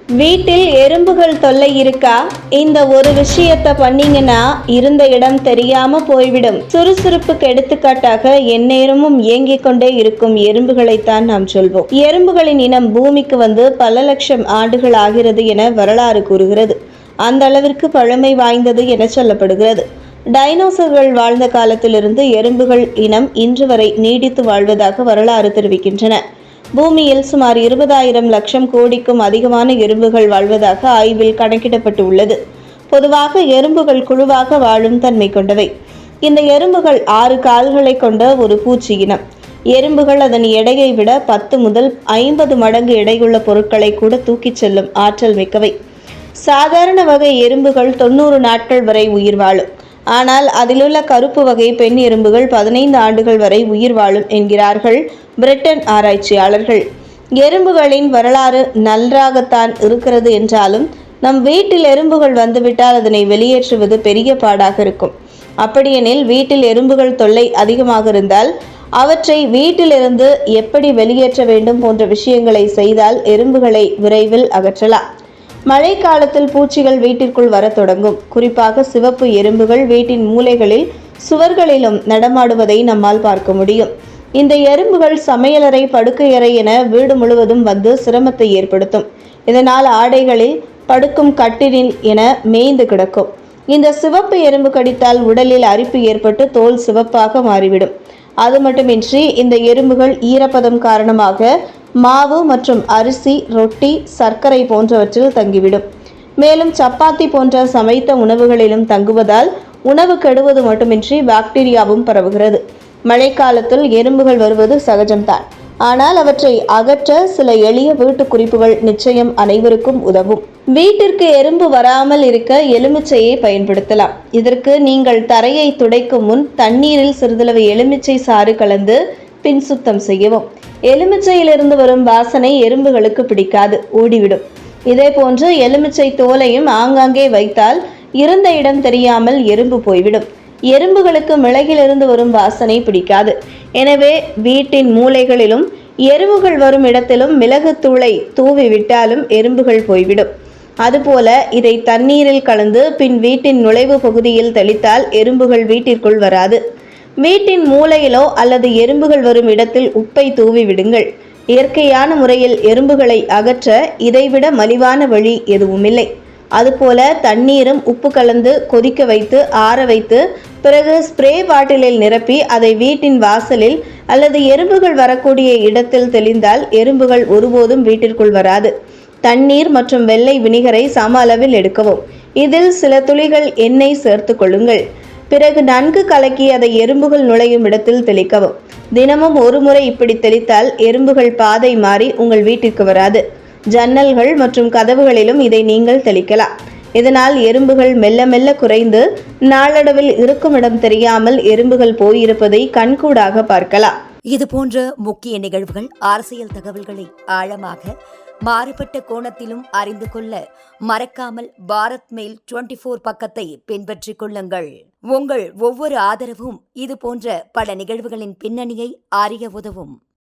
வீட்டில் எறும்புகள் தொல்லை இருக்கா? இந்த ஒரு விஷயத்த பண்ணீங்கன்னா இருந்த இடம் தெரியாம போய்விடும். சுறுசுறுப்புக்கு எடுத்துக்காட்டாக எந்நேரமும் இயங்கிக் கொண்டே இருக்கும் எறும்புகளைத்தான் நாம் சொல்வோம். எறும்புகளின் இனம் பூமிக்கு வந்து பல லட்சம் ஆண்டுகள் ஆகிறது என வரலாறு கூறுகிறது. அந்த அளவிற்கு பழமை வாய்ந்தது என சொல்லப்படுகிறது. டைனோசர்கள் வாழ்ந்த காலத்திலிருந்து எறும்புகள் இனம் இன்று வரை நீடித்து வாழ்வதாக வரலாறு தெரிவிக்கின்றன. பூமியில் சுமார் 20,000 லட்சம் கோடிக்கும் அதிகமான எறும்புகள் வாழ்வதாக ஆய்வில் கணக்கிடப்பட்டு உள்ளது. பொதுவாக எறும்புகள் குழுவாக வாழும் தன்மை கொண்டவை. இந்த எறும்புகள் 6 கால்களை கொண்ட ஒரு பூச்சி இனம். எறும்புகள் அதன் எடையை விட 10 முதல் 50 மடங்கு எடையுள்ள பொருட்களை கூட தூக்கிச் செல்லும் ஆற்றல் மிக்கவை. சாதாரண வகை எறும்புகள் 90 நாட்கள் வரை உயிர் வாழும். ஆனால் அதிலுள்ள கருப்பு வகை பெண் எறும்புகள் 15 ஆண்டுகள் வரை உயிர் வாழும் என்கிறார்கள் பிரிட்டன் ஆராய்ச்சியாளர்கள். எறும்புகளின் வரலாறு நன்றாகத்தான் இருக்கிறது என்றாலும் நம் வீட்டில் எறும்புகள் வந்துவிட்டால் அதனை வெளியேற்றுவது பெரிய பாடாக இருக்கும். அப்படியெனில் வீட்டில் எறும்புகள் தொல்லை அதிகமாக இருந்தால் அவற்றை வீட்டிலிருந்து எப்படி வெளியேற்ற வேண்டும் போன்ற விஷயங்களை செய்தால் எறும்புகளை விரைவில் அகற்றலாம். மழைக்காலத்தில் பூச்சிகள் வீட்டிற்குள் வர தொடங்கும். குறிப்பாக சிவப்பு எறும்புகள் வீட்டின் மூலைகளில் சுவர்களிலும் நடமாடுவதை நம்மால் பார்க்க முடியும். இந்த எறும்புகள் சமையலறை, படுக்கையறை என வீடு முழுவதும் வந்து சிரமத்தை ஏற்படுத்தும். இதனால் ஆடைகளில், படுக்கும் கட்டிலில் என மேய்ந்து கிடக்கும். இந்த சிவப்பு எறும்பு கடித்தால் உடலில் அரிப்பு ஏற்பட்டு தோல் சிவப்பாக மாறிவிடும். அது மட்டுமின்றி இந்த எறும்புகள் ஈரப்பதம் காரணமாக மாவு மற்றும் அரிசி, ரொட்டி, சர்க்கரை போன்றவற்றில் தங்கிவிடும். மேலும் சப்பாத்தி போன்ற சமைத்த உணவுகளிலும் தங்குவதால் உணவு கெடுவது மட்டுமின்றி பாக்டீரியாவும் பரவுகிறது. மழைக்காலத்தில் எறும்புகள் வருவது சகஜம்தான். ஆனால் அவற்றை அகற்ற சில எளிய வீட்டு குறிப்புகள் நிச்சயம் அனைவருக்கும் உதவும். வீட்டிற்கு எறும்பு வராமல் இருக்க எலுமிச்சையை பயன்படுத்தலாம். இதற்கு நீங்கள் தரையை துடைக்கும் முன் தண்ணீரில் சிறிதளவு எலுமிச்சை சாறு கலந்து பின் சுத்தம் செய்யவும். எலுமிச்சையிலிருந்து வரும் வாசனை எறும்புகளுக்கு பிடிக்காது, ஓடிவிடும். இதே போன்று எலுமிச்சை தோலையும் ஆங்காங்கே வைத்தால் இருந்த இடம் தெரியாமல் எறும்பு போய்விடும். எறும்புகளுக்கு மிளகிலிருந்து வரும் வாசனை பிடிக்காது. எனவே வீட்டின் மூலைகளிலும் எறும்புகள் வரும் இடத்திலும் மிளகுத்தூளை தூவி விட்டாலும் எறும்புகள் போய்விடும். அதுபோல இதை தண்ணீரில் கலந்து பின் வீட்டின் நுழைவு பகுதியில் தெளித்தால் எறும்புகள் வீட்டிற்குள் வராது. வீட்டின் மூலையிலோ அல்லது எறும்புகள் வரும் இடத்தில் உப்பை தூவி விடுங்கள். இயற்கையான முறையில் எறும்புகளை அகற்ற இதைவிட மலிவான வழி எதுவுமில்லை. அதுபோல தண்ணீரும் உப்பு கலந்து கொதிக்க வைத்து ஆற வைத்து பிறகு ஸ்ப்ரே பாட்டிலில் நிரப்பி அதை வீட்டின் வாசலில் அல்லது எறும்புகள் வரக்கூடிய இடத்தில் தெளிந்தால் எறும்புகள் ஒருபோதும் வீட்டிற்குள் வராது. தண்ணீர் மற்றும் வெள்ளை வினிகரை சம அளவில் எடுக்கவும். இதில் சில துளிகள் எண்ணெய் சேர்த்து கொள்ளுங்கள். பிறகு நன்கு கலக்கி அதை எறும்புகள் நுழையும் இடத்தில் தெளிக்கவும். தினமும் ஒரு முறை இப்படி தெளித்தால் எறும்புகள் பாதை மாறி உங்கள் வீட்டிற்கு வராது. ஜன்னல்கள் மற்றும் கதவுகளிலும் இதை நீங்கள் தெளிக்கலாம். இதனால் எறும்புகள் மெல்ல மெல்ல குறைந்து நாளடைவில் இருக்கும் இடம் தெரியாமல் எறும்புகள் போயிருப்பதை கண்கூடாக பார்க்கலாம். இது போன்ற முக்கிய நிகழ்வுகள், அரசியல் தகவல்களை ஆழமாக மாறுபட்ட கோணத்திலும் அறிந்து கொள்ள மறக்காமல் பாரத் மெயில் 24 பக்கத்தை பின்பற்றிக் கொள்ளுங்கள். உங்கள் ஒவ்வொரு ஆதரவும் இது போன்ற பல நிகழ்வுகளின் பின்னணியை அறிய உதவும்.